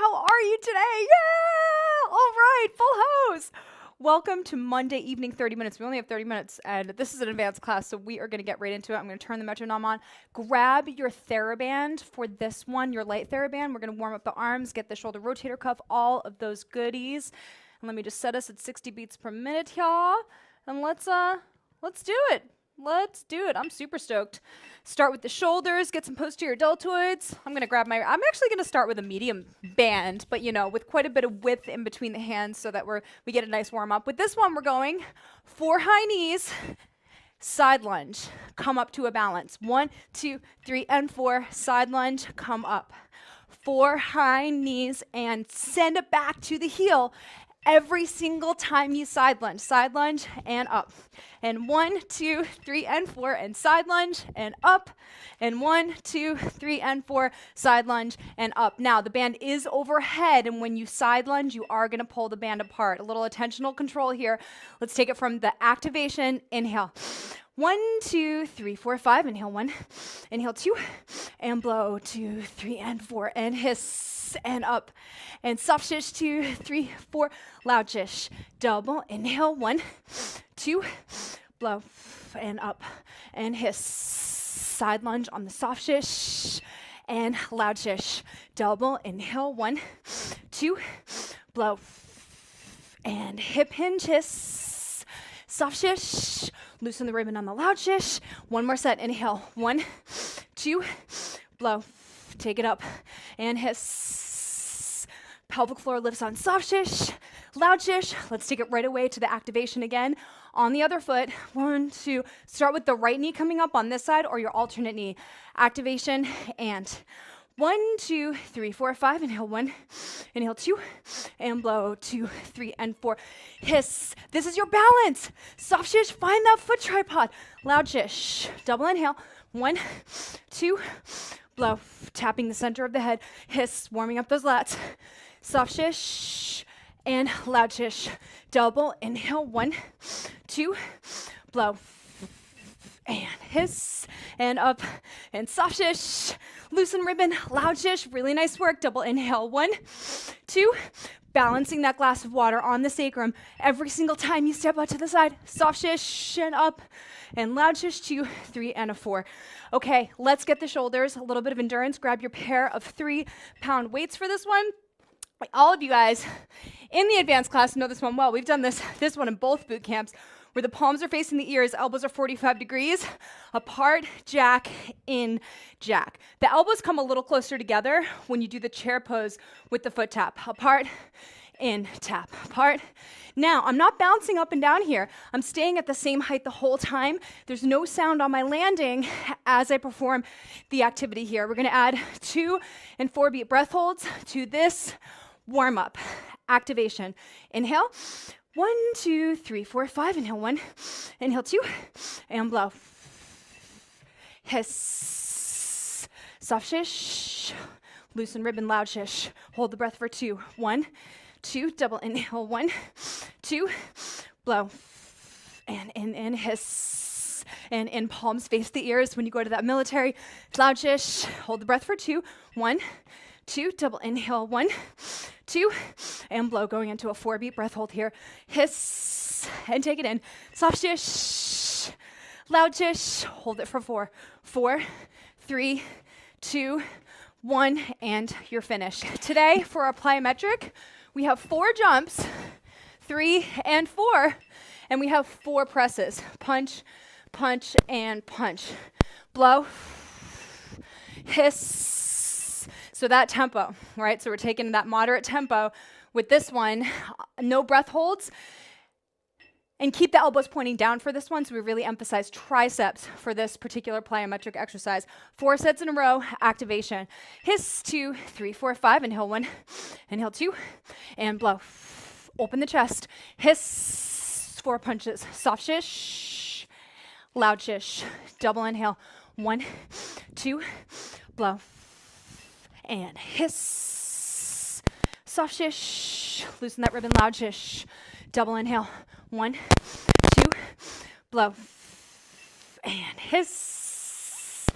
how are you today? Yeah! All right, full house. Welcome to Monday evening 30 minutes. We only have 30 minutes, and this is an advanced class, so we are going to get right into it. I'm going to turn the metronome on. Grab your TheraBand for this one, your light TheraBand. We're going to warm up the arms, get the shoulder rotator cuff, all of those goodies. And let me just set us at 60 beats per minute, y'all. And let's do it. Let's do it. I'm super stoked. Start with the shoulders, get some posterior deltoids. I'm actually gonna start with a medium band, but with quite a bit of width in between the hands so that we get a nice warm up. With this one, we're going 4 high knees, side lunge, come up to a balance. 1, 2, 3, and 4, side lunge, come up. 4 high knees and send it back to the heel. Every single time you side lunge and up. And 1, 2, 3, and 4, and side lunge and up. And 1, 2, 3, and 4, side lunge and up. Now, the band is overhead, and when you side lunge, you are gonna pull the band apart. A little attentional control here. Let's take it from the activation. Inhale. 1, 2, 3, 4, 5. Inhale 1. Inhale 2. And blow 2, 3, and 4. And hiss and up. And soft shish 2, 3, 4. Loud shish. Double. Inhale 1, 2. Blow and up. And hiss. Side lunge on the soft shish. And loud shish. Double. Inhale 1, 2. Blow. And hip hinge hiss. Soft shish. Loosen the ribbon on the loud shish. One more set. Inhale. 1, 2. Blow. Take it up. And hiss. Pelvic floor lifts on soft shish. Loud shish. Let's take it right away to the activation again. On the other foot. 1, 2. Start with the right knee coming up on this side or your alternate knee. Activation and 1, 2, 3, 4, 5. Inhale 1. Inhale 2. And blow 2, 3, and 4. Hiss. This is your balance. Soft shish. Find that foot tripod. Loud shish. Double inhale. 1, 2. Blow. Tapping the center of the head. Hiss. Warming up those lats. Soft shish. And loud shish. Double inhale. 1, 2. Blow. And hiss. And up. And soft shish. Loosen ribbon. Loud shish. Really nice work. Double inhale. 1, 2. Balancing that glass of water on the sacrum every single time you step out to the side. Soft shish and up. And loud shish 2, 3, and a 4. Okay, let's get the shoulders. A little bit of endurance. Grab your pair of 3-pound weights for this one. All of you guys in the advanced class know this one well. We've done this one in both boot camps where the palms are facing the ears, elbows are 45 degrees, apart, jack, in, jack. The elbows come a little closer together when you do the chair pose with the foot tap. Apart, in, tap, apart. Now, I'm not bouncing up and down here. I'm staying at the same height the whole time. There's no sound on my landing as I perform the activity here. We're gonna add 2 and 4 beat breath holds to this warm up. Activation. Inhale. 1, 2, 3, 4, 5. Inhale 1. Inhale 2. And blow. Hiss. Soft shish. Loosen ribbon, loud shish. Hold the breath for 2. 1, 2. Double inhale. 1, 2. Blow. And in, hiss. And in, palms face the ears when you go to that military. Loud shish. Hold the breath for 2. 1, 2. Double inhale. 1, 2. And blow. Going into a 4-beat breath hold here. Hiss. And take it in. Soft shish. Loud shish. Hold it for 4. 4, 3, 2, 1. And you're finished. Today, for our plyometric, we have 4 jumps, 3 and 4. And we have 4 presses. Punch, punch, and punch. Blow. Hiss. So that tempo, right? So we're taking that moderate tempo with this one. No breath holds. And keep the elbows pointing down for this one. So we really emphasize triceps for this particular plyometric exercise. 4 sets in a row, activation. Hiss, 2, 3, 4, 5. Inhale 1, inhale 2, and blow. Open the chest. Hiss, 4 punches. Soft shish, loud shish. Double inhale. 1, 2, blow. And hiss. Soft shish. Loosen that ribbon, loud shish. Double inhale. 1, 2, blow. And hiss.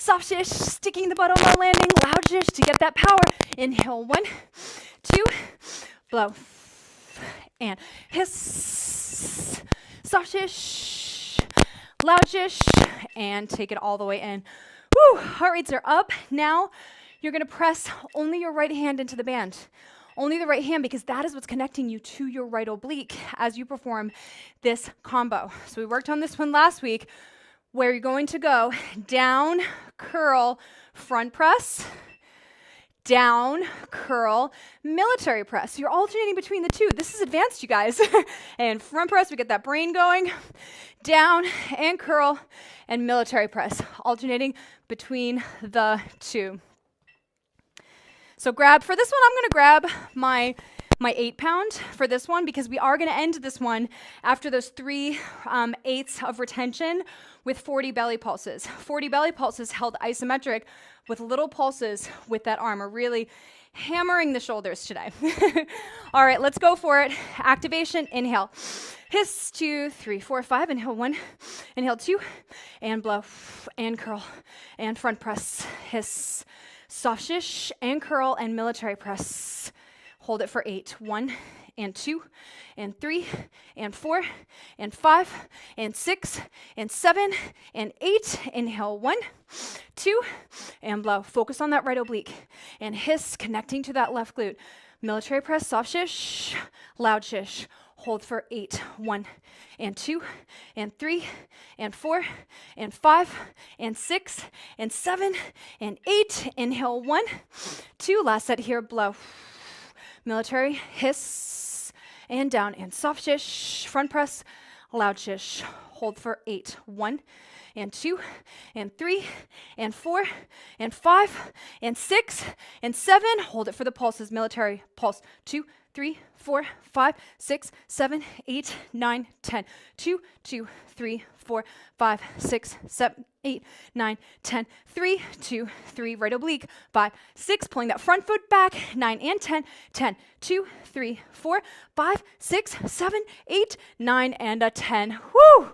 soft shish, sticking the butt on the landing, loud shish to get that power. Inhale, 1, 2, blow, and hiss, soft shish, loud shish, and take it all the way in. Woo, heart rates are up. Now you're gonna press only your right hand into the band. Only the right hand, because that is what's connecting you to your right oblique as you perform this combo. So we worked on this one last week, where you're going to go down, curl, front press, down, curl, military press. You're alternating between the two. This is advanced, you guys. And front press, we get that brain going, down and curl, and military press, alternating between the two. So grab, for this one, I'm gonna grab my 8-pound for this one, because we are gonna end this one after those 3 eighths of retention with 40 belly pulses. 40 belly pulses held isometric with little pulses with that arm. We're really hammering the shoulders today. All right, let's go for it. Activation, inhale. Hiss, 2, 3, 4, 5. Inhale, 1. Inhale, 2. And blow. And curl. And front press. Hiss. Soft shish and curl and military press. Hold it for 8. 1 and 2 and 3 and 4 and 5 and 6 and 7 and 8. Inhale, 1, 2, and blow. Focus on that right oblique. And hiss, connecting to that left glute. Military press, soft shish, loud shish. Hold for 8. 1 and 2 and 3 and 4 and 5 and 6 and 7 and 8. Inhale, 1, 2. Last set here, blow. Military, hiss, and down, and soft shish, front press, loud shish. Hold for 8. 1 and 2 and 3 and 4 and 5 and 6 and 7. Hold it for the pulses. Military pulse. 2, 3, 4, 5, 6, 7, 8, 9, 10. 2, 2, 3, 4, 5, 6, 7, 8, 9, 10. 3, 2, 3, right oblique. 5, 6, pulling that front foot back. 9 and 10. 10, 2, 3, 4, 5, 6, 7, 8, 9, and a 10. Woo!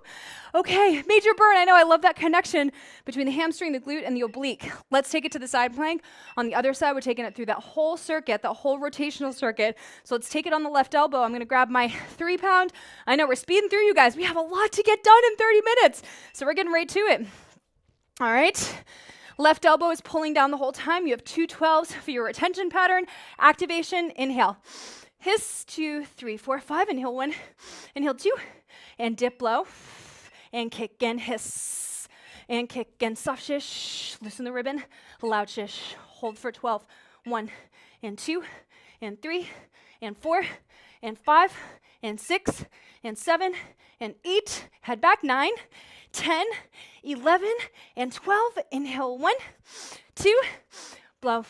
Okay, major burn. I know, I love that connection between the hamstring, the glute, and the oblique. Let's take it to the side plank. On the other side, we're taking it through that whole circuit, that whole rotational circuit. So let's take it on the left elbow. I'm gonna grab my 3-pound. I know we're speeding through, you guys. We have a lot to get done in 30 minutes. So we're getting right to it. All right. Left elbow is pulling down the whole time. You have 2 12s for your retention pattern. Activation, inhale. Hiss, 2, 3, 4, 5. Inhale, 1. Inhale, 2. And dip, blow. And kick and hiss. And kick and soft shish. Loosen the ribbon. Loud shish. Hold for 12. 1 and 2 and 3 and 4 and 5 and 6 and 7 and 8. Head back. 9, 10, 11, and 12. Inhale, 1, 2, blow.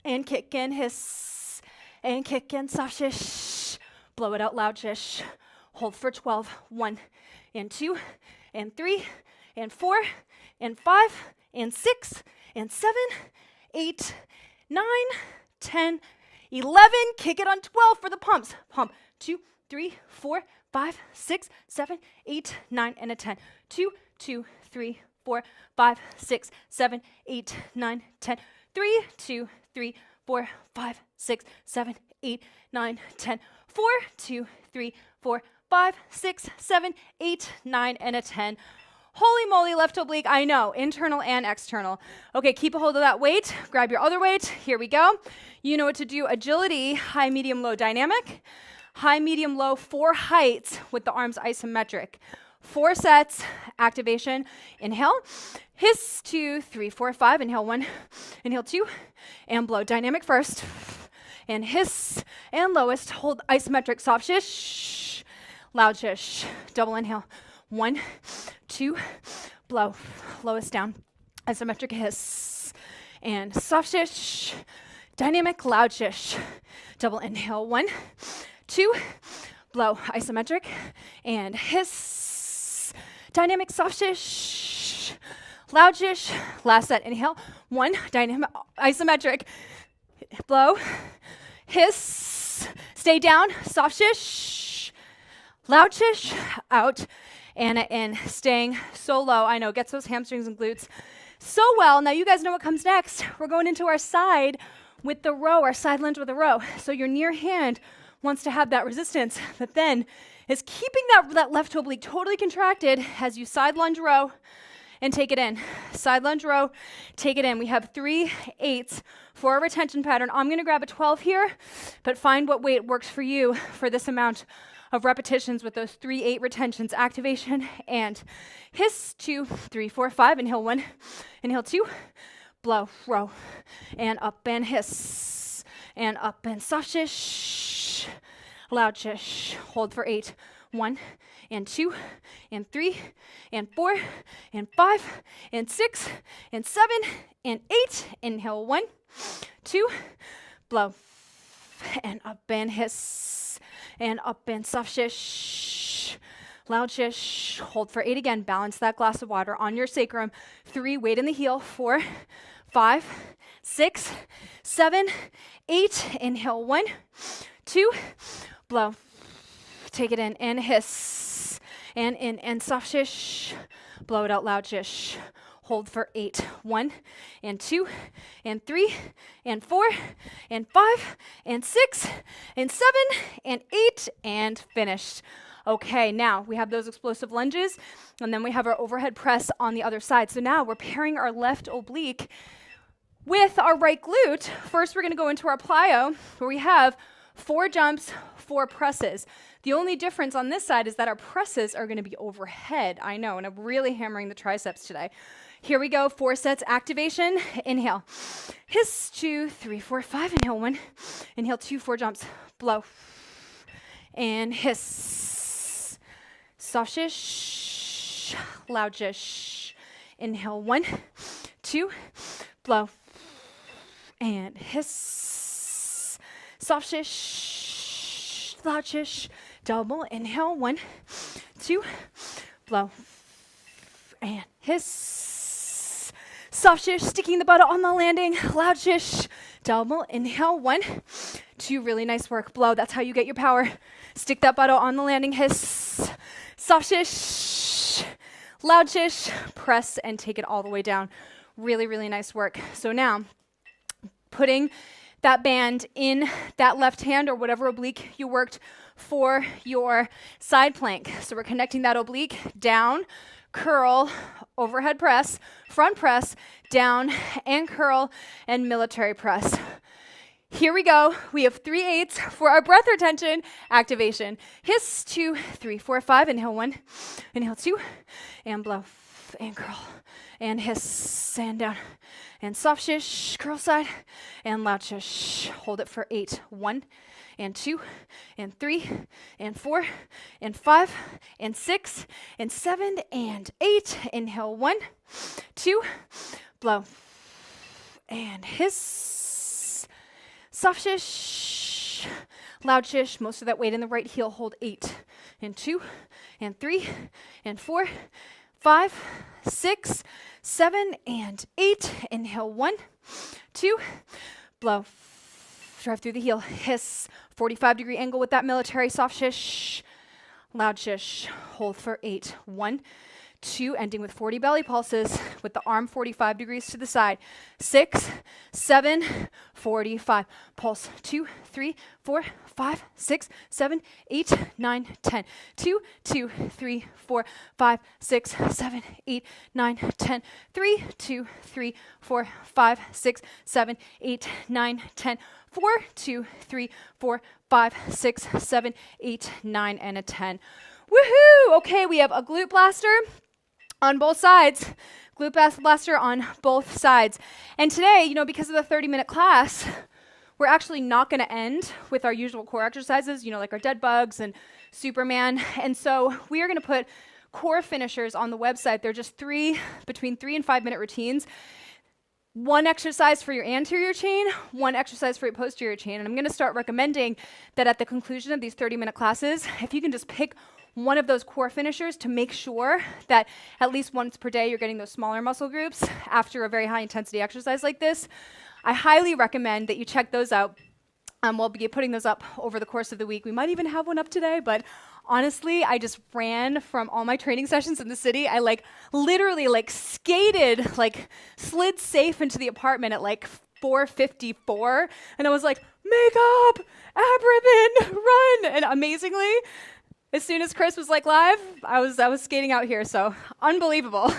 And kick and hiss. And kick and soft shish. Blow it out, loud shish. Hold for 12. 1 and 2 and 3 and 4 and 5 and 6 and 7, 8, 9, 10, 11. Kick it on 12 for the pumps. Pump. 2, 3, 4, 5, 6, 7, 8, 9, and a 10. 2, 2, 3, 4, 5, 6, 7, 8, 9, 10. 3, 2, 3, 4, 5, 6, 7, 8, 9, 10. 4, 2, 3, 4, 5, 6, 7, 8, 9, and a 10. Holy moly, left oblique. I know, internal and external. Okay, keep a hold of that weight. Grab your other weight. Here we go. You know what to do. Agility, high, medium, low, dynamic. High, medium, low, 4 heights with the arms isometric. 4 sets. Activation. Inhale. Hiss, 2, 3, 4, 5. Inhale, 1. Inhale, 2. And blow. Dynamic first. And hiss. And lowest. Hold isometric. Soft shish. Loud shish. Double inhale. 1, 2, blow. Lowest down. Isometric hiss. And soft shish. Dynamic loud shish. Double inhale. 1, 2, blow. Isometric. And hiss. Dynamic soft shish. Loud shish. Last set. Inhale. 1, dynamic isometric. Blow. Hiss. Stay down. Soft shish. Loud shish. Out. And in. Staying so low. I know. Gets those hamstrings and glutes So well, now you guys know what comes next. We're going into our side with the row, our side lunge with a row. So your near hand wants to have that resistance, but then is keeping that left oblique totally contracted as you side lunge row and take it in. Side lunge row, take it in. We have 3 8s for our retention pattern. I'm gonna grab a 12 here, but find what weight works for you for this amount of repetitions with those 3 8 retentions. Activation and hiss, 2 3 4 5, inhale 1, inhale 2, blow, row, and up and hiss, and up and soft shish, loud shish, hold for 8, 1 and 2 and 3 and 4 and 5 and 6 and 7 and 8, inhale 1, 2, blow, and up and hiss, and up and soft shish, loud shish, hold for 8 again, balance that glass of water on your sacrum, 3, weight in the heel, 4, 5, 6, 7, 8, inhale 1, 2, blow, take it in and hiss, and in and soft shish, blow it out loud shish, hold for 8, 1 and 2 and 3 and 4 and 5 and 6 and 7 and 8 and finished. Okay, now we have those explosive lunges and then we have our overhead press on the other side. So now we're pairing our left oblique with our right glute. First we're gonna go into our plyo where we have 4 jumps, 4 presses. The only difference on this side is that our presses are gonna be overhead. I know, and I'm really hammering the triceps today. Here we go, 4 sets, activation, inhale. Hiss, 2, 3, 4, 5, inhale 1, inhale 2, 4 jumps, blow, and hiss. Soft shish, loud shish. Inhale 1, 2, blow, and hiss. Soft shish, loud shish, double. Inhale 1, 2, blow, and hiss. Soft shish, sticking the butt on the landing, loud shish, double. Inhale 1, 2, really nice work. Blow, that's how you get your power. Stick that butt on the landing, hiss. Soft shish, loud shish, press and take it all the way down. Really, really nice work. So now, putting that band in that left hand or whatever oblique you worked for your side plank. So we're connecting that oblique down, curl, overhead press, front press, down, and curl, and military press. Here we go. We have 3 8s for our breath retention activation. Hiss, 2, 3, 4, 5. Inhale 1, inhale 2, and blow, and curl, and hiss, and down, and soft shish, curl side, and loud shish. Hold it for 8, 1, and 2, and 3, and 4, and 5, and 6, and 7, and 8. Inhale 1, 2, blow, and hiss. Soft shish, loud shish, most of that weight in the right heel, hold 8, and 2, and 3, and 4, 5, 6, 7, and 8. Inhale 1, 2, blow, drive through the heel, hiss, 45-degree angle with that military, soft shish, loud shish, hold for 8, 1, 2, ending with 40 belly pulses with the arm 45 degrees to the side. 6, 7, 45. Pulse 2, 3, 4, 5, 6, 7, 8, 9, 10. 2, 2, 3, 4, 5, 6, 7, 8, 9, 10. 3, 2, 3, 4, 5, 6, 7, 8, 9, 10. 4, 2, 3, 4, 5, 6, 7, 8, 9, and a 10. Woohoo! Okay, we have a glute blaster on both sides. Glute blaster on both sides. And today, because of the 30-minute class, we're actually not going to end with our usual core exercises, like our dead bugs and Superman. And so we are going to put core finishers on the website. They're just between 3 and 5 minute routines. 1 exercise for your anterior chain, 1 exercise for your posterior chain. And I'm going to start recommending that at the conclusion of these 30-minute classes, if you can just pick one of those core finishers to make sure that at least once per day you're getting those smaller muscle groups after a very high intensity exercise like this. I highly recommend that you check those out. We'll be putting those up over the course of the week. We might even have one up today, but Honestly, I just ran from all my training sessions in the city. I like literally like skated, like slid safe into the apartment at like 4:54, and I was like, makeup, ab ribbon, run. And amazingly, as soon as Chris was like live, I was skating out here, so unbelievable.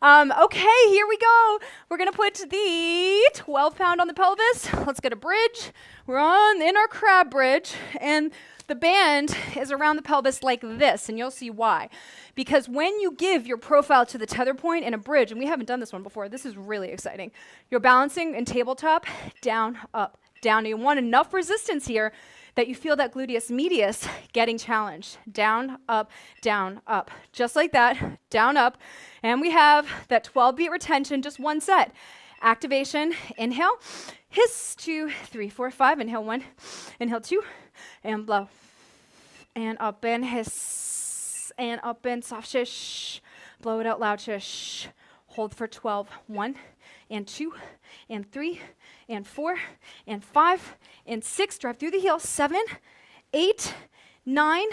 Okay, here we go. We're gonna put the 12 pound on the pelvis. Let's get a bridge. We're in our crab bridge, and the band is around the pelvis like this, and you'll see why. Because when you give your profile to the tether point in a bridge, and we haven't done this one before, this is really exciting. You're balancing in tabletop, down, up, down. You want enough resistance here that you feel that gluteus medius getting challenged. Down, up, just like that, down, up. And we have that 12 beat retention, just one set. Activation, inhale, hiss, 2, 3, 4, 5, inhale 1, inhale 2, and blow. And up and hiss, and up and soft shish, blow it out loud shish. Hold for 12, 1, and 2, and 3, and 4, and 5, and 6, drive through the heel, 7, 8, 9,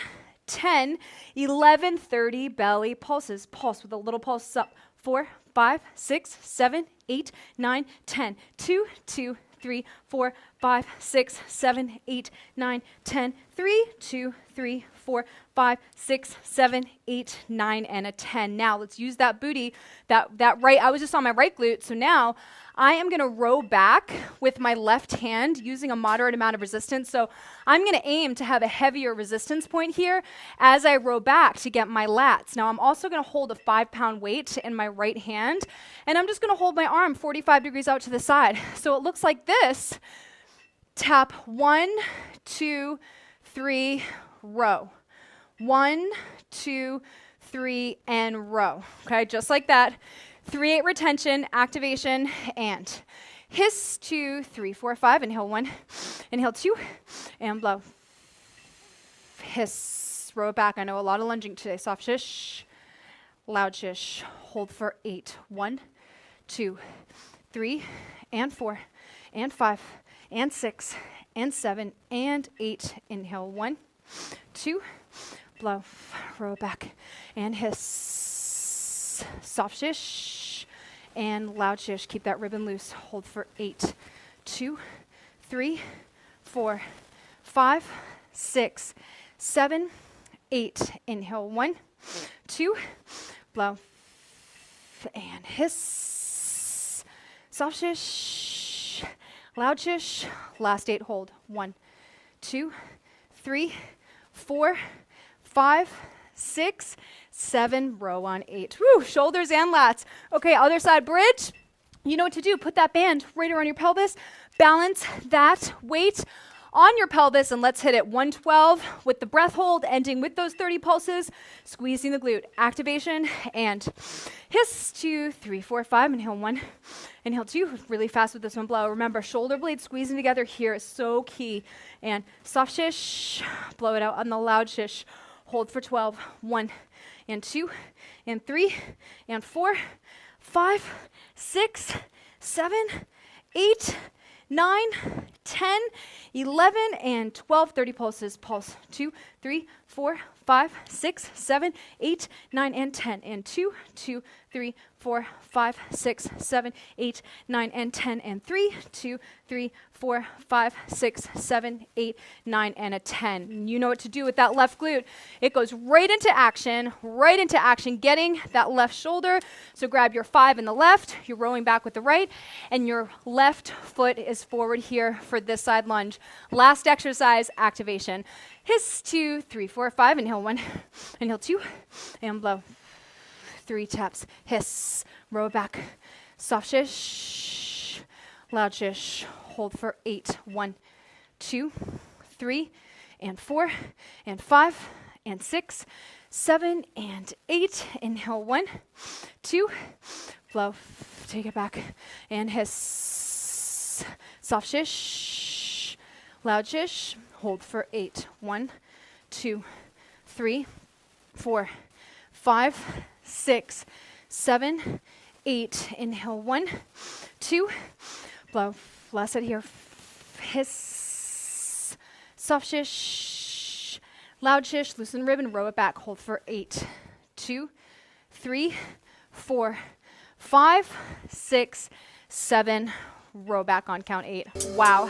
10, 11, 30, belly pulses, pulse with a little pulse up, 4, 5, 6, 7, 8, 9, 10, 2, 2, 3, 4, 5, 6, 7, 8, 9, 10, 3, 2, 3, 4, 5, 6, 7, 8, 9, and a 10. Now let's use that booty, that right, I was just on my right glute, so now I am gonna row back with my left hand using a moderate amount of resistance. So I'm gonna aim to have a heavier resistance point here as I row back to get my lats. Now I'm also gonna hold a 5 pound weight in my right hand, and I'm just gonna hold my arm 45 degrees out to the side. So it looks like this. Tap 1, 2, 3, row. 1, 2, 3, and row. Okay, just like that. 3-8 retention, activation, and hiss, 2, 3, 4, 5, inhale 1, inhale 2, and blow. Hiss, row it back. I know a lot of lunging today. Soft shish, loud shish. Hold for 8, 1, 2, 3, and 4, and 5, and 6, and 7, and 8. Inhale 1, 2, blow, row it back, and hiss. Soft shish and loud shish. Keep that ribbon loose. Hold for 8, 2, 3, 4, 5, 6, 7, 8. Inhale 1, 2, blow, and hiss. Soft shish, loud shish. Last 8. Hold. 1, 2, 3, 4, 5, 6, 7, row on 8. Woo, shoulders and lats. Okay, other side bridge. You know what to do. Put that band right around your pelvis. Balance that weight on your pelvis, and let's hit it. 112 with the breath hold, ending with those 30 pulses, squeezing the glute. Activation, and hiss, 2, 3, 4, 5. Inhale 1, inhale 2. Really fast with this one. Blow. Remember, shoulder blades squeezing together here is so key. And soft shish, blow it out on the loud shish. Hold for 12, 1, and 2, and 3, and 4, 5, 6, 7, 8, 9, 10, 11, and 12, 30 pulses. Pulse. 2, 3, 4, 5, 6, 7, 8, 9, and 10. And 2, 2, 3, 4, 5, 6, 7, 8, 9, and 10. And 3, 2, 3, 4, 5, 6, 7, 8, 9, and a 10. You know what to do with that left glute. It goes right into action, getting that left shoulder. So grab your 5 in the left, you're rowing back with the right, and your left foot is forward here for this side lunge. Last exercise, activation. Hiss, 2, 3, 4, 5, inhale 1, inhale 2, and blow. 3 taps, hiss, row back, soft shish, loud shish. Hold for 8, 1, 2, 3, and 4, and 5, and 6, 7, and 8. Inhale 1, 2, blow, take it back, and hiss. Soft shish, loud shish. Hold for 8, 1, 2, 3, 4, 5, 6, 7, 8. Inhale 1, 2, blow. Last set here. Hiss. Soft shish. Loud shish, loosen ribbon, row it back. Hold for 8, 2, 3, 4, 5, 6, 7. Row back on count 8. Wow.